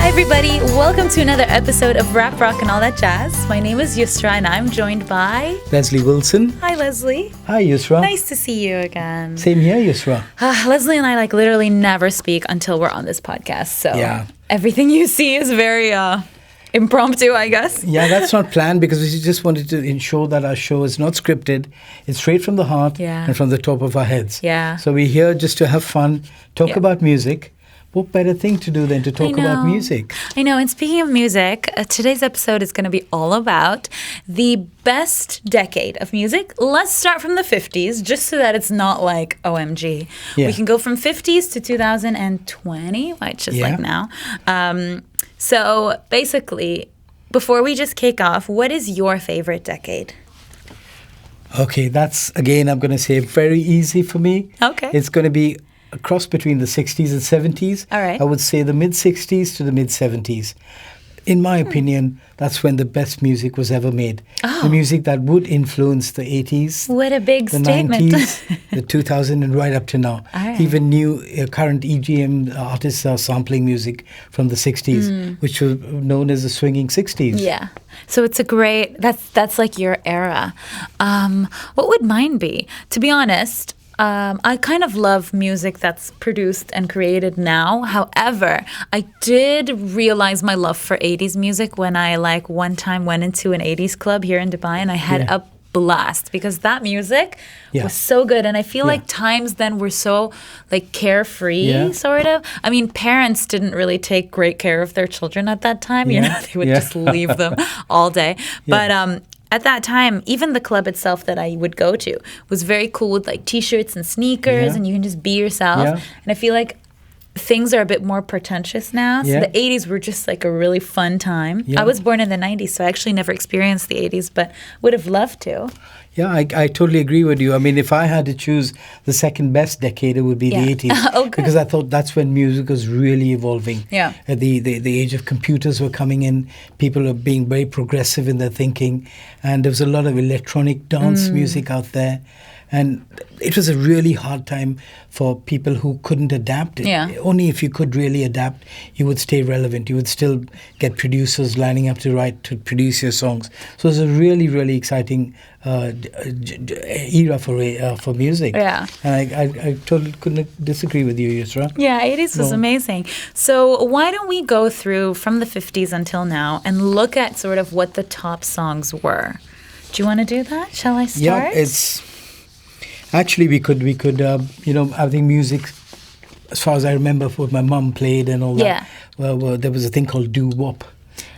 everybody. Welcome to another episode of Rap Rock and All That Jazz. My name is Yusra and I'm joined by... Leslie Wilson. Hi, Leslie. Hi, Yusra. Nice to see you again. Same here, Yusra. Leslie and I literally never speak until we're on this podcast. So everything you see is very impromptu, I guess. Yeah, that's not planned because we just wanted to ensure that our show is not scripted. It's straight from the heart and from the top of our heads. Yeah. So we're here just to have fun, talk about music. What better thing to do than to talk about music? I know. And speaking of music, today's episode is going to be all about the best decade of music. Let's start from the 50s, just so that it's not like OMG. Yeah. We can go from 50s to 2020, which is like now. So basically, before we just kick off, what is your favorite decade? Okay, that's, again, I'm going to say very easy for me. Okay. It's going to be a cross between the 60s and 70s. All right. I would say the mid-60s to the mid-70s. In my opinion, that's when the best music was ever made. Oh. The music that would influence the 80s. What a big the statement. 90s, the 2000s, and right up to now. Right. Even new current EGM artists are sampling music from the 60s, which was known as the swinging 60s. Yeah. So it's a great, that's like your era. What would mine be? To be honest, I kind of love music that's produced and created now. However, I did realize my love for 80s music when I one time went into an 80s club here in Dubai and I had a blast because that music was so good. And I feel like times then were so carefree, sort of. I mean, parents didn't really take great care of their children at that time. You know, they would just leave them all day. But at that time, even the club itself that I would go to was very cool with T-shirts and sneakers and you can just be yourself. And I feel like things are a bit more pretentious now. So the 80s were just a really fun time. I was born in the 90s, so I actually never experienced the 80s, but would have loved to. Yeah, I totally agree with you. I mean, if I had to choose the second best decade, it would be the 80s. Because I thought that's when music was really evolving. Yeah. The age of computers were coming in. People were being very progressive in their thinking. And there was a lot of electronic dance music out there. And it was a really hard time for people who couldn't adapt. Only if you could really adapt, you would stay relevant. You would still get producers lining up to produce your songs. So it was a really, really exciting era for music. Yeah. And I totally couldn't disagree with you, Yusra. Yeah, 80s was amazing. So why don't we go through from the 50s until now and look at sort of what the top songs were? Do you want to do that? Shall I start? Yeah, it's... Actually, we could. I think music, as far as I remember, what my mum played and all that. Well, there was a thing called doo-wop,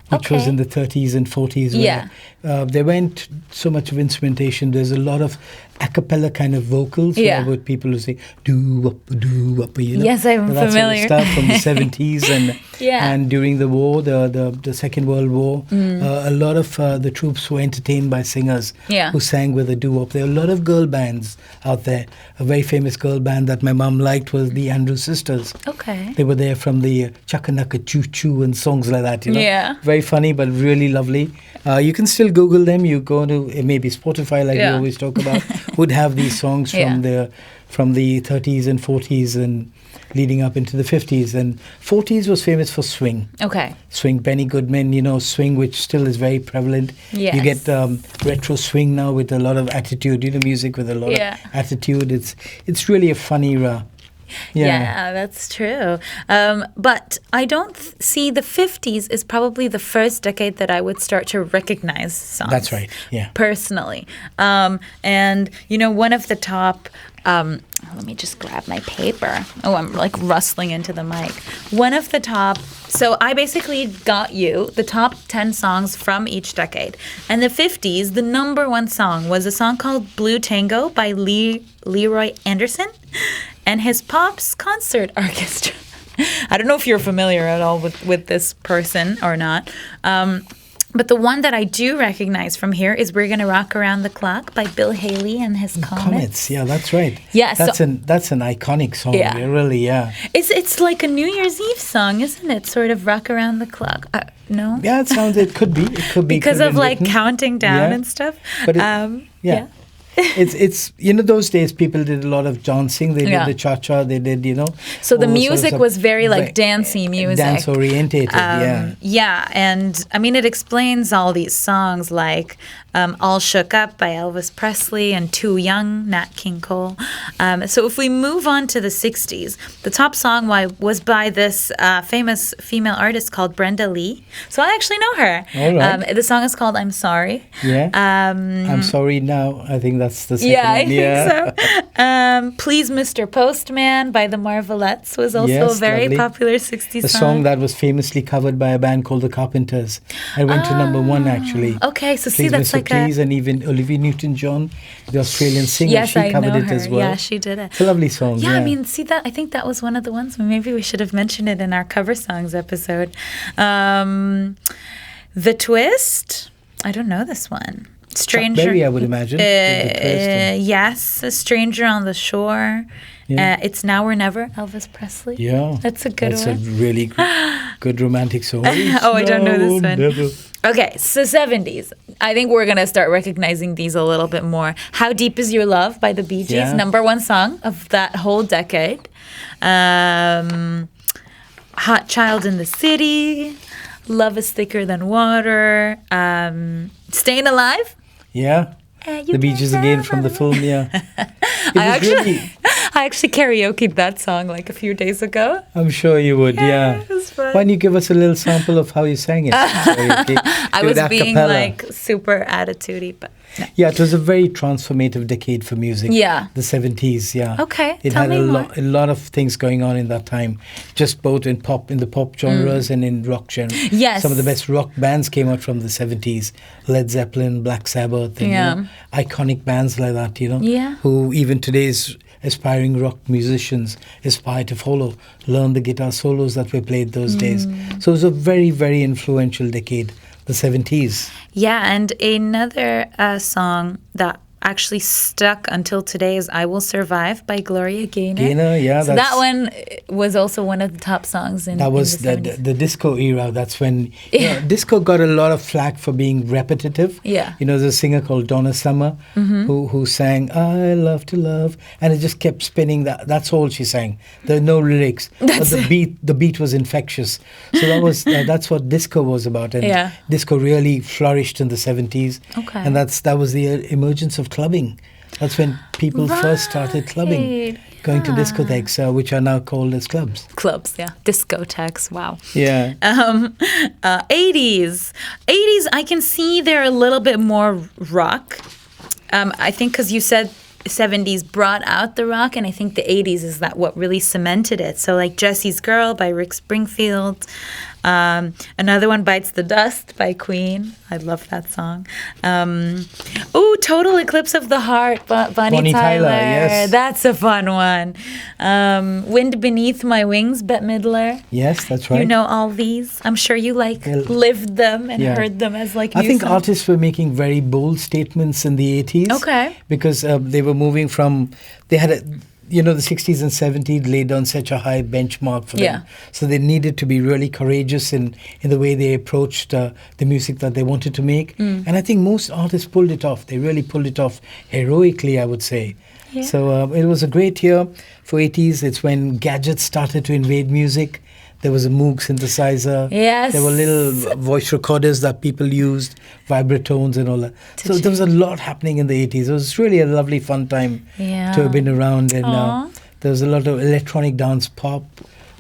which was in the 30s and 40s. Where, there weren't so much of instrumentation. There's a lot of a cappella kind of vocals. With people who say doo-wop, doo-wop. Yes, I'm familiar. That sort of stuff from the 70s and during the war, the Second World War, a lot of the troops were entertained by singers who sang with a doo-wop. There are a lot of girl bands out there. A very famous girl band that my mum liked was the Andrews Sisters. Okay. They were there from the Chakanaka Choo Choo and songs like that. Yeah. Very funny, but really lovely. You can still Google them. You go to maybe Spotify, like we always talk about, would have these songs from the 30s and 40s and leading up into the 50s. And 40s was famous for swing. Okay. Swing, Benny Goodman, swing, which still is very prevalent. Yes. You get retro swing now with a lot of attitude, music with a lot of attitude. It's really a fun era. Yeah, that's true. But I don't see the 50s is probably the first decade that I would start to recognize songs. That's right, personally. And, one of the top... let me just grab my paper. Oh, I'm rustling into the mic. One of the top... So I basically got you the top 10 songs from each decade. And the 50s, the number one song was a song called Blue Tango by Leroy Anderson and his Pops Concert Orchestra. I don't know if you're familiar at all with this person or not. But the one that I do recognize from here is We're Gonna Rock Around the Clock by Bill Haley and his Comets. Yeah, that's right. Yeah, that's an iconic song. Yeah. Really, It's like a New Year's Eve song, isn't it? Sort of Rock Around the Clock. No? Yeah, it could be. Because of counting down and stuff. But it's those days people did a lot of dancing. They did the cha-cha. They did So the all sorts music of was very like dancey music, dance orientated. Yeah, and I mean it explains all these songs like "All Shook Up" by Elvis Presley and "Too Young" Nat King Cole. So if we move on to the '60s, the top song was by this famous female artist called Brenda Lee. So I actually know her. All right. The song is called "I'm Sorry." Yeah. I'm sorry now. I think that's the second Yeah, one. I think so. "Please, Mr. Postman" by the Marvelettes was also a very lovely. popular '60s A song that was famously covered by a band called the Carpenters. I went to number one actually. Okay, so see, Please, that's Mr. like Please, and even Olivia Newton-John, the Australian singer, Yes, she I covered know it her. as well. Yeah, she did it. It's a lovely song. Yeah, I mean, see that? I think that was one of the ones. Maybe we should have mentioned it in our cover songs episode. The Twist. I don't know this one. Stranger. Chuck Berry, I would imagine. The Twist. Yes, A Stranger on the Shore. Yeah. It's Now or Never, Elvis Presley. Yeah. That's a good one. That's a really good romantic song. Oh, I don't know this one. Never. Okay, so '70s. I think we're gonna start recognizing these a little bit more. "How Deep Is Your Love" by the Bee Gees, Yeah. number one song of that whole decade. "Hot Child in the City," "Love Is Thicker Than Water," "Staying Alive." Yeah. The Bee Gees again from the film, yeah. I actually karaoke'd that song like a few days ago. I'm sure you would, yeah. It was fun. Why don't you give us a little sample of how you sang it? I was being like super attitudey, but no. Yeah, it was a very transformative decade for music. Yeah. The 70s, yeah. Okay, It tell had me more. a lot of things going on in that time, just both in the pop genres and in rock genre. Yes. Some of the best rock bands came out from the 70s. Led Zeppelin, Black Sabbath, and Yeah. iconic bands like that, Yeah. who even today's aspiring rock musicians aspire to follow, learn the guitar solos that were played those days. So it was a very, very influential decade, the 70s. Yeah, and another song that actually stuck until today is "I Will Survive" by Gloria Gaynor. Gaynor, yeah. So that one was also one of the top songs in That was in the 70s. the disco era. That's when disco got a lot of flack for being repetitive. Yeah. There's a singer called Donna Summer who sang "I Love to Love," and it just kept spinning. That's all she sang. There are no lyrics, but the beat was infectious. So that's what disco was about, and disco really flourished in the 70s. Okay. And that was the emergence of clubbing. That's when people first started clubbing, going to discotheques, which are now called as clubs. Clubs, yeah. Discotheques, wow. Yeah. 80s. 80s, I can see they're a little bit more rock. I think because you said 70s brought out the rock, and I think the 80s is what really cemented it. So like Jessie's Girl by Rick Springfield. Another one, Bites the Dust by Queen. I love that song. Total Eclipse of the Heart, Bonnie Tyler. Yes. That's a fun one. Wind Beneath My Wings, Bette Midler. Yes, that's right. You know all these. I'm sure you lived them and heard them as like I new think songs. artists were making very bold statements in the 80s. Okay. Because they were moving from, they had the 60s and 70s laid down such a high benchmark for them. Yeah. So they needed to be really courageous in the way they approached the music that they wanted to make. And I think most artists pulled it off. They really pulled it off heroically, I would say. Yeah. So it was a great year for 80s. It's when gadgets started to invade music. There was a Moog synthesizer. Yes. There were little voice recorders that people used, vibratones and all that. So there was a lot happening in the 80s. It was really a lovely, fun time to have been around. And there was a lot of electronic dance, pop,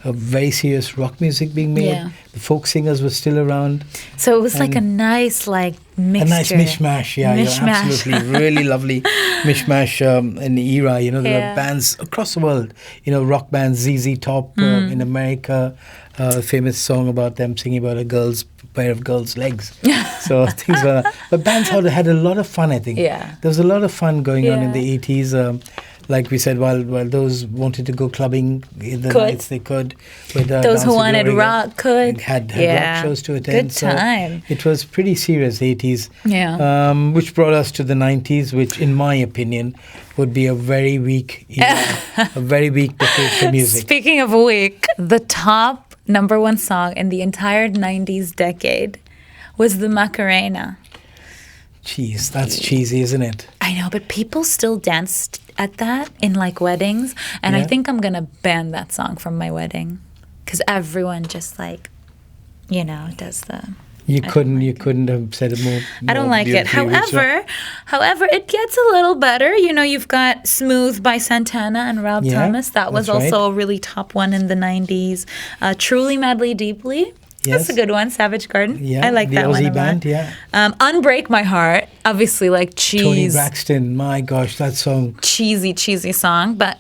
very serious rock music being made. Yeah. The folk singers were still around. So it was like a nice mixture. A nice mishmash, yeah, Mishmash. absolutely. Really lovely mishmash in the era. There were bands across the world. Rock bands, ZZ Top in America, a famous song about them singing about a pair of girls' legs. So things like that. But bands had a lot of fun, I think. Yeah. There was a lot of fun going on in the 80s. Like we said, while those wanted to go clubbing in the nights, they could. With, those who wanted rock could. Had rock shows to attend. Good time. So it was pretty serious, 80s. Yeah. Which brought us to the 90s, which, in my opinion, would be a very weak era, a very weak decade for music. Speaking of weak, the top number one song in the entire 90s decade was the Macarena. Jeez, that's cheesy, isn't it? I know, but people still danced at that in like weddings, and I Yeah. think I'm gonna ban that song from my wedding because everyone just like, does the. You I don't couldn't like you it. couldn't have said it more. I don't more like it. beautifully, which, However, it gets a little better. You've got "Smooth" by Santana and Rob Yeah, Thomas. That was that's right. also a really top one in the '90s. "Truly, Madly, Deeply." Yes. That's a good one. Savage Garden. Yeah, I like the that one Aussie a band, lot. yeah. "Unbreak My Heart." Obviously, like Tony Braxton, my gosh, that song. cheesy song, but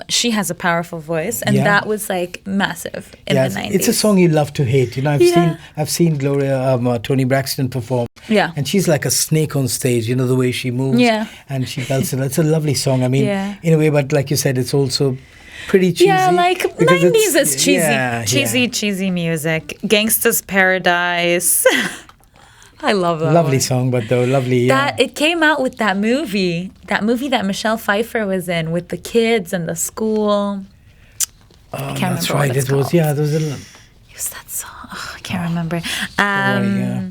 she has a powerful voice, and Yeah. that was like massive in Yeah, the '90s. it's a song you love to hate. Yeah. I've seen Gloria Tony Braxton perform. Yeah. And she's like a snake on stage, the way she moves. Yeah. And she belts it. It's a lovely song. I mean, Yeah. in a way, but like you said, it's also pretty cheesy. Yeah, like because '90s is cheesy, yeah, cheesy music. "Gangsta's Paradise." I love that. Lovely one. song, but though lovely. Yeah. That it came out with that movie that Michelle Pfeiffer was in with the kids and the school. Oh, can't that's remember right. what it's It was called. there was a Who's that song? Oh, I can't remember. yeah.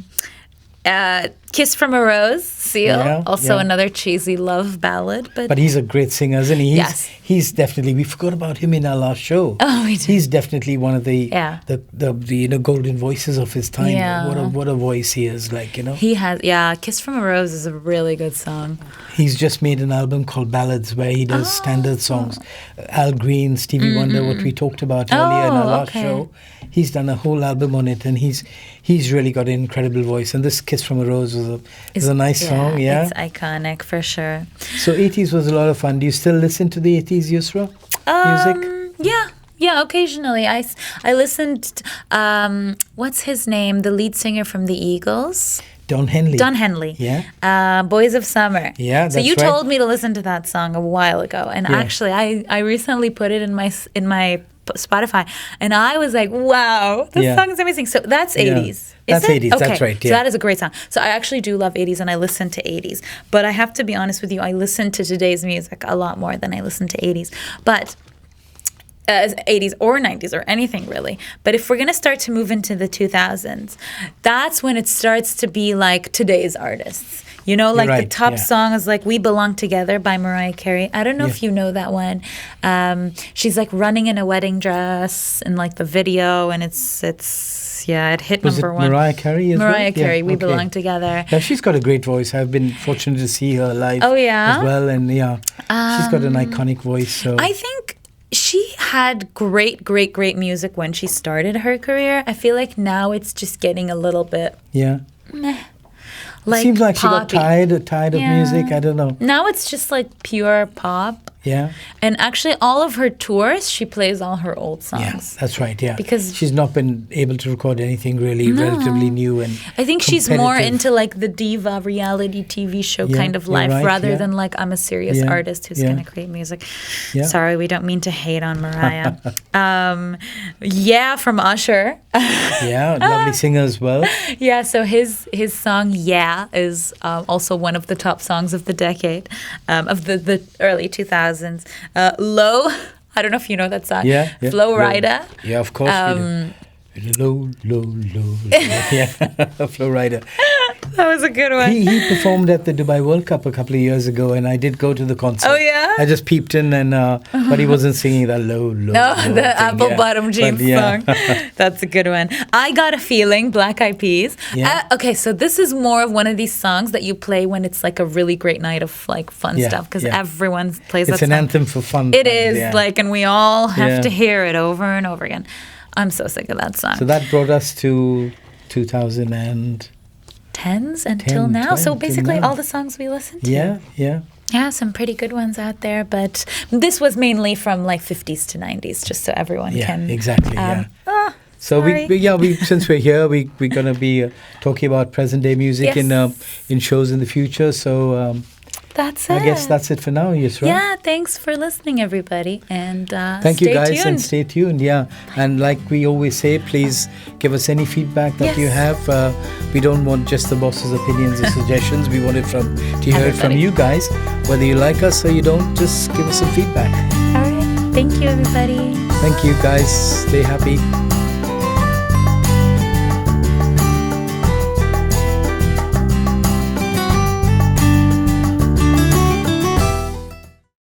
"Kiss from a Rose," Seal. Yeah, Also yeah. another cheesy love ballad, But he's a great singer, isn't he? Yes. He's definitely. We forgot about him in our last show. Oh, we did. He's definitely one of the Yeah. the golden voices of his time. Yeah. What a voice he is, He has, "Kiss from a Rose" is a really good song. He's just made an album called Ballads where he does standard songs. Al Green, Stevie Wonder, what we talked about earlier in our last okay. show. He's done a whole album on it, and he's really got an incredible voice. And this "Kiss from a Rose" is a nice song. Yeah. It's iconic for sure. So 80s was a lot of fun. Do you still listen to the 80s, Yusra? Music? Yeah, occasionally. I listened, what's his name? The lead singer from the Eagles? Don Henley. Don Henley. Yeah. "Boys of Summer." Yeah, So that's you right. told me to listen to that song a while ago, and Yeah. actually, I recently put it in my Spotify, and I was like, "Wow, this Yeah. song is amazing." So that's Yeah. 80s. That's Is it? 80s, that's Okay. right, So yeah. that is a great song. So I actually do love 80s, and I listen to 80s. But I have to be honest with you, I listen to today's music a lot more than I listen to 80s. But 80s or 90s or anything really. But if we're going to start to move into the 2000s, that's when it starts to be like today's artists. Like the right, top yeah. song is like "We Belong Together" by Mariah Carey. I don't know if you know that one. She's like running in a wedding dress in like the video, and it hit Was it number one. Mariah Carey as well? Mariah Carey, Yeah, "We okay. Belong Together." Yeah, she's got a great voice. I've been fortunate to see her live Oh, yeah? as well. And yeah, she's got an iconic voice. So I think she had great music when she started her career. I feel like now it's just getting a little bit yeah. like Seems like poppy. she got tired of Yeah. music. I don't know. Now it's just like pure pop. Yeah. And actually, all of her tours, she plays all her old Yeah, songs. that's right. Yeah, Because- she's not been able to record anything really relatively new and. I think she's more competitive. into like the diva reality TV show Yeah, kind of you're life right, rather yeah. than like I'm a serious Yeah, artist who's yeah. going to create music. Yeah. Sorry, we don't mean to hate on Mariah. From Usher. Yeah, lovely singer as well. Yeah, so his song "Yeah" is also one of the top songs of the decade, of the early 2000s. "Low," I don't know if you know that song. Yeah, yeah. Flow Low. Rida. Yeah, of course. We do. Low. Yeah, Flow Rider. That was a good one. He performed at the Dubai World Cup a couple of years ago, and I did go to the concert. Oh, yeah? I just peeped in, and but he wasn't singing that low. No, low the thing, apple yeah. bottom jeans But, yeah. song. That's a good one. "I Got a Feeling," Black Eyed Peas. Yeah. Okay, so this is more of one of these songs that you play when it's like a really great night of like fun Yeah, stuff because yeah. everyone plays It's that an song. anthem for fun. It times, is yeah. like, and we all have Yeah. to hear it over and over again. I'm so sick of that song. So that brought us to 2000 and Tens until 10, now. So 20 basically, now. all the songs we listened to. yeah. Yeah, some pretty good ones out there, but this was mainly from like 50s to 90s, just so everyone Yeah, can. exactly. Yeah. So sorry. we since we're here, we're gonna be talking about present day music Yes. in shows in the future. So That's it. I guess that's it for now. Yes, right. Yeah, thanks for listening, everybody. And Thank you stay guys tuned. and stay tuned. Yeah, and like we always say, please give us any feedback that you Yes. have. We don't want just the boss's opinions or suggestions. We want it to hear it from Everybody. you guys, whether you like us or you don't. Just give us some feedback. All right. Thank you, everybody. Thank you guys. Stay happy.